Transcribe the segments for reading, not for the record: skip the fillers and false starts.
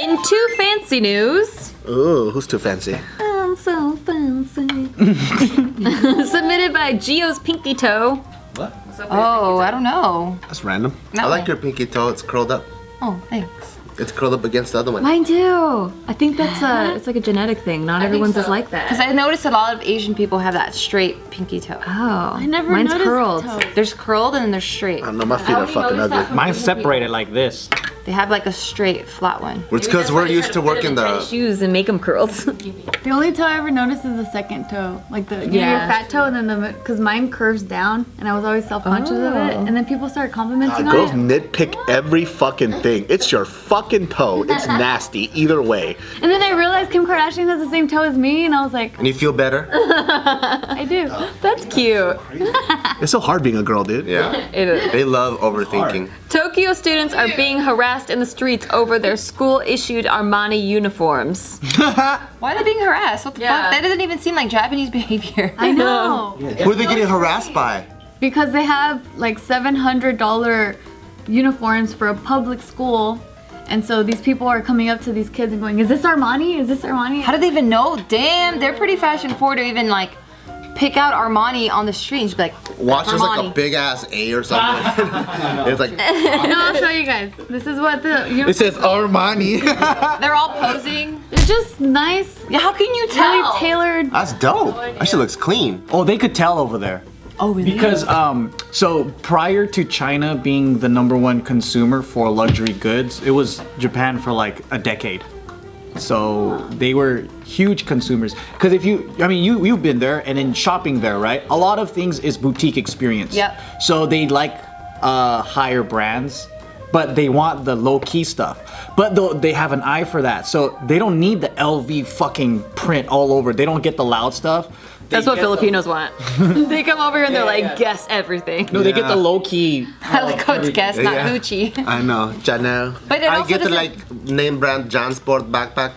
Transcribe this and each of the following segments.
In too fancy news. Ooh, who's too fancy? I'm so fancy. Submitted by Gio's Pinky Toe. What? Oh, I don't know. That's random. No. I like your pinky toe. It's curled up. Oh, thanks. It's curled up against the other one. Mine too. I think that's it's like a genetic thing. Not everyone's is like that. Because I noticed a lot of Asian people have that straight pinky toe. Oh, I never mine's noticed curled. toes. There's curled and then there's straight. I don't know, my feet are fucking ugly. Mine's separated like this. They have like a straight, flat one. It's because we're used to working the... shoes and make them curled. The only toe I ever noticed is the second toe, like the your Yeah. fat toe, and then because mine curves down, and I was always self-conscious of it, and then people started complimenting on Girls it, nitpick every fucking thing. It's your fucking toe. It's nasty either way. and then I realized Kim Kardashian has the same toe as me, and I was like, And you feel better? I do. That's cute. It's so hard being a girl, dude. Yeah. It is. They love overthinking. Tokyo students are being harassed in the streets over their school-issued Armani uniforms. Why are they being harassed? What the Yeah. fuck? That doesn't even seem like Japanese behavior. I know. Who are they getting harassed by? Because they have like $700 uniforms for a public school, and so these people are coming up to these kids and going, "Is this Armani? Is this Armani?" How do they even know? Damn, they're pretty fashion forward to even like pick out Armani on the street and just be like, Watch, there's like a Armani. big ass A or something. It's like, No, I'll show you guys. This is what the it uniforms. says Armani. They're all posing. They're just nice, Yeah, how can you really tell? tailored. That's dope. That shit looks clean. Oh, they could tell over there. Oh, really? Because so prior to China being the #1 consumer for luxury goods, it was Japan for like a decade. So they were huge consumers. Because if you've been there and in shopping there, right? A lot of things is boutique experience. Yep. So they like higher brands, but they want the low key stuff. But they have an eye for that, so they don't need the LV fucking print all over. They don't get the loud stuff. That's what Filipinos want. They come over here and they're like, guess everything. No, they get the low key. I like how it's Guess, not Yeah. Gucci. I know, Chanel. But it I also get the doesn't- like name brand Jansport backpack.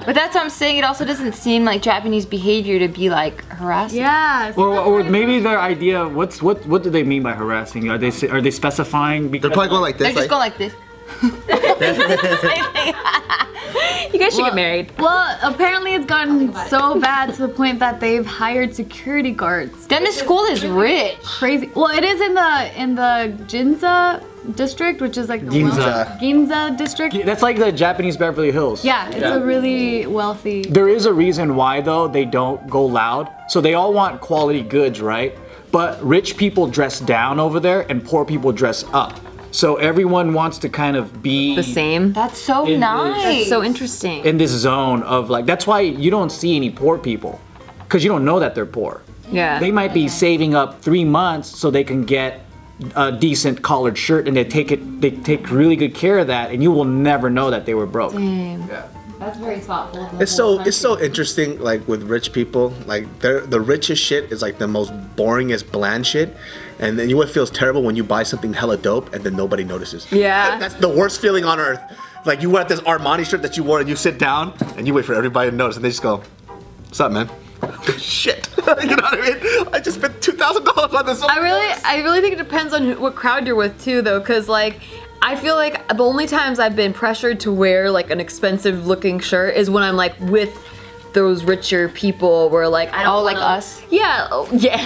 But that's what I'm saying. It also doesn't seem like Japanese behavior to be like harassing. Yeah. Or maybe their idea. What do they mean by harassing? Are they specifying? Because They're probably going like this. They're just going like this. You guys should get married. Well, apparently it's gotten so bad to the point that they've hired security guards. Then the school is rich. Crazy. Well, it is in the Ginza district, which is like the Ginza. Ginza district. that's like the Japanese Beverly Hills. Yeah, it's a really wealthy. There is a reason why though they don't go loud. So they all want quality goods, right? But rich people dress down over there and poor people dress up. So everyone wants to kind of be The same. That's so In nice. That's so interesting. in this zone of like, that's why you don't see any poor people, because you don't know that they're poor. Yeah. They might be saving up 3 months so they can get a decent collared shirt, and they take really good care of that, and you will never know that they were broke. That's very thoughtful. It's so interesting, like with rich people, like the richest shit is like the most boringest bland shit, and then what feels terrible when you buy something hella dope and then nobody notices. Yeah. That's the worst feeling on earth. Like you wear this Armani shirt that you wore and you sit down and you wait for everybody to notice and they just go, "What's up, man?" Shit. You know what I mean? I just spent $2,000 on this. I really think it depends on what crowd you're with too, though, because like I feel like the only times I've been pressured to wear like an expensive looking shirt is when I'm like with those richer people where like I don't like wanna- us? Yeah. Oh, yeah.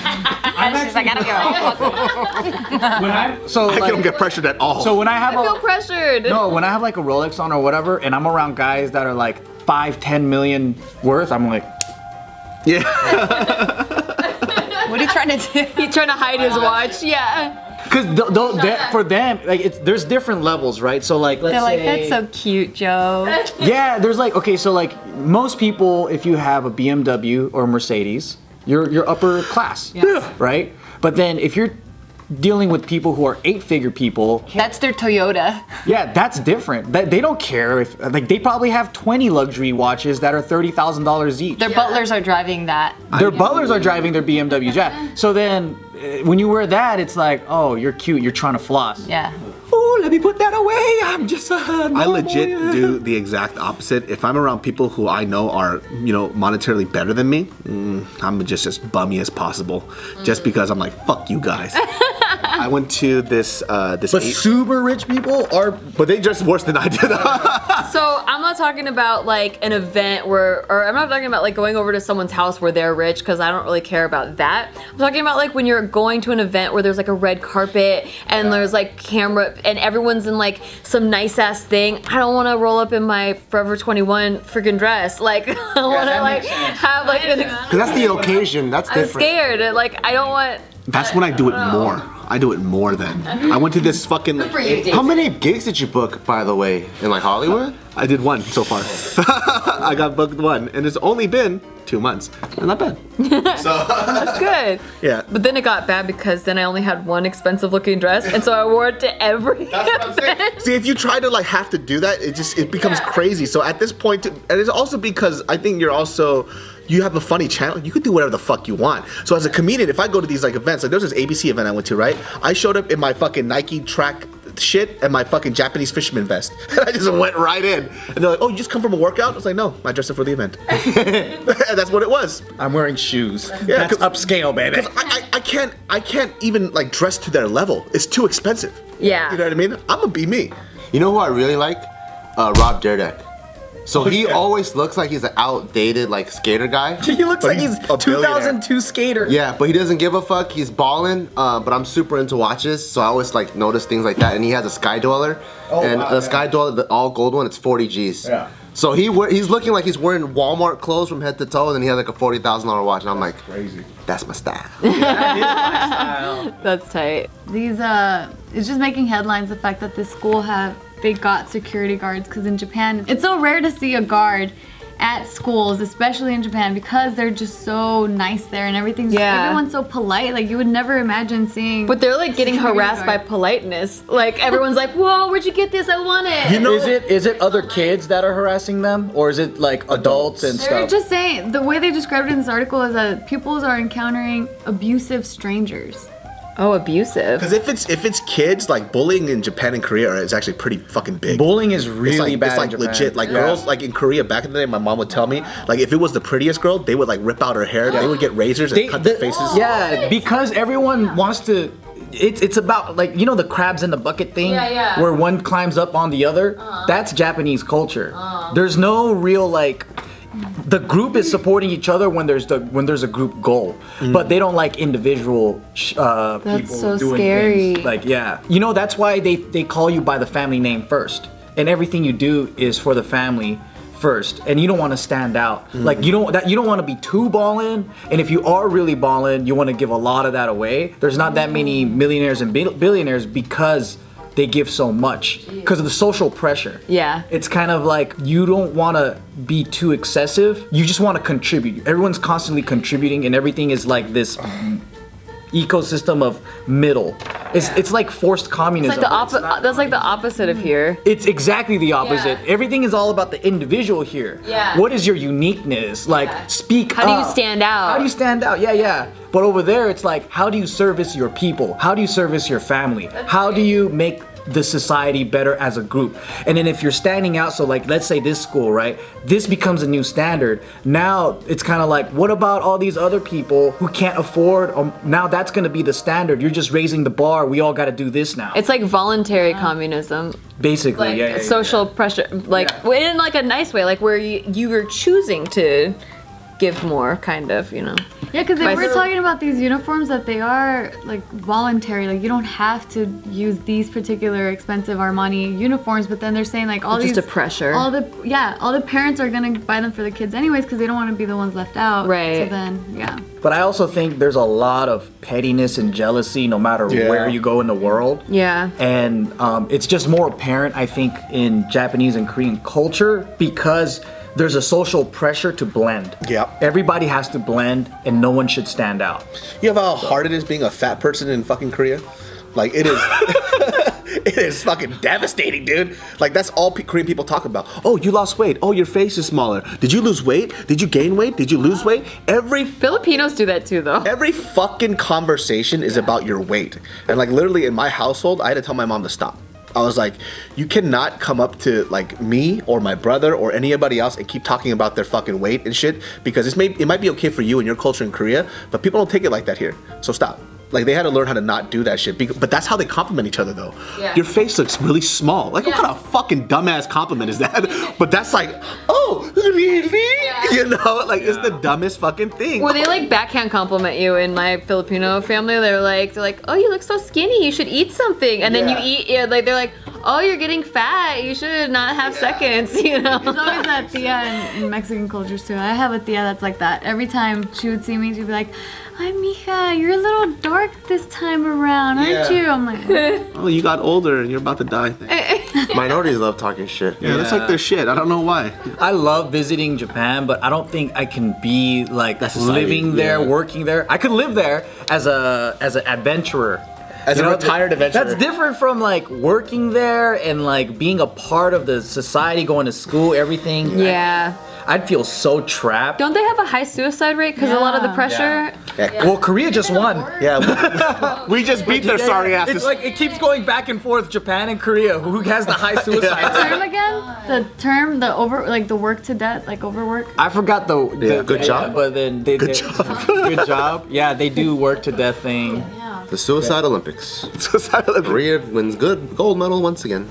She's like, I gotta go. I don't get pressured at all. So when I have I feel pressured. when I have like a Rolex on or whatever, and I'm around guys that are like 5-10 million worth, I'm like, yeah. What are you trying to do? He's trying to hide his watch. Yeah. because for them, like there's different levels, right? So like, let's They're like, say, that's so cute, Joe. yeah, there's like, okay, so like most people, if you have a BMW or a Mercedes, you're upper class, right? But then if you're dealing with people who are 8-figure people, That's their Toyota. yeah, that's different. They don't care if, like, they probably have 20 luxury watches that are $30,000 each. Their butlers are driving that. Their butlers are driving their BMWs, yeah. So then, when you wear that, it's like, oh, you're cute, you're trying to floss. Yeah. Oh, let me put that away. I'm just I legit do the exact opposite. If I'm around people who I know are, monetarily better than me, I'm just as bummy as possible. Just because I'm like, fuck you guys. I went to this But eight- super rich people are. but they dressed worse than I did. So I'm not talking about like an event where, or I'm not talking about like going over to someone's house where they're rich, because I don't really care about that. I'm talking about like when you're going to an event where there's like a red carpet and there's like camera and everyone's in like some nice ass thing. I don't want to roll up in my Forever 21 freaking dress. Like I want to like have like an. Because that's the occasion. That's I'm different. scared. Like I don't want. That's when I do it more. I do it more then. I went to this fucking. How many gigs did you book, by the way, in like Hollywood? I did one so far. I got booked one, and it's only been 2 months. And not bad. So That's good. yeah. But then it got bad because then I only had one expensive looking dress, and so I wore it to every. See, if you try to like have to do that, it becomes crazy. So at this point, and it's also because I think you have a funny channel. You could do whatever the fuck you want. So as a comedian, if I go to these like events, like there was this ABC event I went to, right? I showed up in my fucking Nike track shit and my fucking Japanese fisherman vest. I just went right in. And they're like, oh, you just come from a workout? I was like, no, I dressed up for the event. And that's what it was. I'm wearing shoes. Yeah, That's 'cause- upscale, baby. I can't even like dress to their level. It's too expensive. Yeah. You know what I mean? I'm gonna be me. You know who I really like? Rob Dyrdek. So he always looks like he's an outdated like skater guy. He looks like he's a billionaire. 2002 skater. Yeah, but he doesn't give a fuck. He's balling. But I'm super into watches, so I always like notice things like that. And he has a Sky Dweller, the Sky Dweller, the all gold one, it's 40 G's. Yeah. So he's looking like he's wearing Walmart clothes from head to toe, and then he has like a $40,000 watch, and I'm like, Crazy. that's my style. That's tight. These it's just making headlines, the fact that this school they got security guards, because in Japan it's so rare to see a guard at schools, especially in Japan, because they're just so nice there and everything's everyone's so polite. Like you would never imagine seeing. But they're like getting security harassed by guard. politeness. Like everyone's like, "Whoa, where'd you get this? I want it." You know, Is it other kids that are harassing them, or is it like adults and They're stuff? just saying, the way they described it in this article is that pupils are encountering abusive strangers. Oh, abusive. because if it's kids, like bullying in Japan and Korea is actually pretty fucking big. Bullying is really bad. It's like in Japan. legit. Like Yeah. girls, like in Korea back in the day, my mom would tell me, like if it was the prettiest girl, they would like rip out her hair. They would get razors and cut their faces. Yeah, because everyone wants to. It's about like the crabs in the bucket thing, Yeah. where one climbs up on the other. That's Japanese culture. There's no real like. The group is supporting each other when there's a group goal, but they don't like individual people so doing scary. things. Like that's why they call you by the family name first, and everything you do is for the family first, and you don't want to stand out. Like you don't want to be too ballin', and if you are really ballin', you want to give a lot of that away. There's not that many millionaires and billionaires because they give so much because of the social pressure. Yeah. It's kind of like you don't want to be too excessive. You just want to contribute. Everyone's constantly contributing, and everything is like this ecosystem of middle. It's like forced communism. It's like that's like the opposite of here. It's exactly the opposite. Yeah. Everything is all about the individual here. Yeah. What is your uniqueness? Like, speak How do you up. stand out? How do you stand out? Yeah. But over there, it's like, how do you service your people? How do you service your family? How do you make the society better as a group? And then if you're standing out, so like, let's say this school, right? This becomes a new standard. Now it's kind of like, what about all these other people who can't afford? Now that's going to be the standard. You're just raising the bar. We all got to do this now. It's like voluntary communism. Basically, Like yeah. social pressure, like in like a nice way, like where you are choosing to give more, kind of, Yeah, because they By were s- talking about these uniforms that they are like voluntary. Like you don't have to use these particular expensive Armani uniforms, but then they're saying like all Just these a pressure. all the parents are gonna buy them for the kids anyways because they don't want to be the ones left out. Right. So then But I also think there's a lot of pettiness and jealousy no matter where you go in the world. Yeah. And it's just more apparent, I think, in Japanese and Korean culture because there's a social pressure to blend. Yeah. Everybody has to blend and no one should stand out. You know how hard it is being a fat person in fucking Korea? Like it is. It is fucking devastating, dude. Like that's all Korean people talk about. Oh, you lost weight. Oh, your face is smaller. Did you lose weight? Did you gain weight? Did you lose weight? Filipinos do that too, though. Every fucking conversation is about your weight. And like literally in my household, I had to tell my mom to stop. I was like, you cannot come up to like me or my brother or anybody else and keep talking about their fucking weight and shit because it might be okay for you and your culture in Korea, but people don't take it like that here. So stop. Like they had to learn how to not do that shit. But that's how they compliment each other though. Yeah. Your face looks really small. Like what kind of fucking dumbass compliment is that? But that's like, oh, really? Yeah. You know, like it's the dumbest fucking thing. Or they like backhand compliment you in my Filipino family. They're like, oh, you look so skinny. You should eat something. And then you eat. Yeah, like they're like, oh, you're getting fat. You should not have seconds. You know. There's always that tia in Mexican cultures too. I have a tia that's like that. Every time she would see me, she'd be like, "Ay, mija, you're a little dark this time around, aren't you?" I'm like, Oh, you got older and you're about to die. Minorities love talking shit. Yeah, that's like their shit. I don't know why. I love visiting Japan, but I don't think I can be like society, living there, yeah. working there. I could live there as an adventurer. As a retired adventurer. That's different from like working there and like being a part of the society, going to school, everything. Yeah. I'd feel so trapped. Don't they have a high suicide rate because a lot of the pressure? Yeah. Well, Korea just won. Yeah, we just beat their sorry asses. It's like it keeps going back and forth, Japan and Korea. Who has the high suicide rate? term again? The work to death, like overwork. I forgot the good job. But then good job. Yeah, they do work to death thing. The Suicide Olympics. Korea wins gold medal once again.